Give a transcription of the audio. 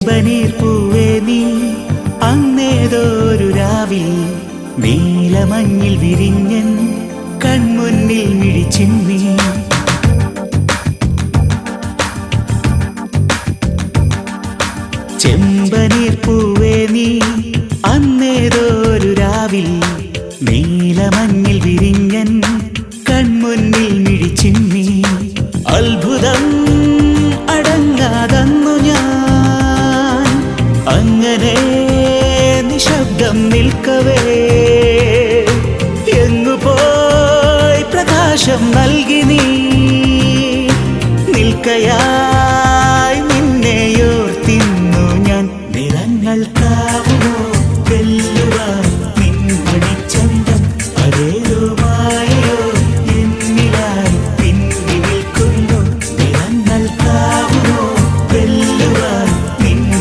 പനീർ പൂവേ നീ അന്നേതോരു രാവിൽ നീലമഞ്ഞിൽ വിരിഞ്ഞൻ കൺമുന്നിൽ മിഴിച്ചിന്നി. ചെമ്പനീർ പൂവേ നീ അന്നേതോരു രാവിൽ നീലമഞ്ഞിൽ വിരിഞ്ഞൻ കൺമുന്നിൽ മിഴിച്ചിന്നി. അത്ഭുതം അടങ്ങാതന്നു ഞാൻ അങ്ങനെ നിശബ്ദം നിൽക്കവേ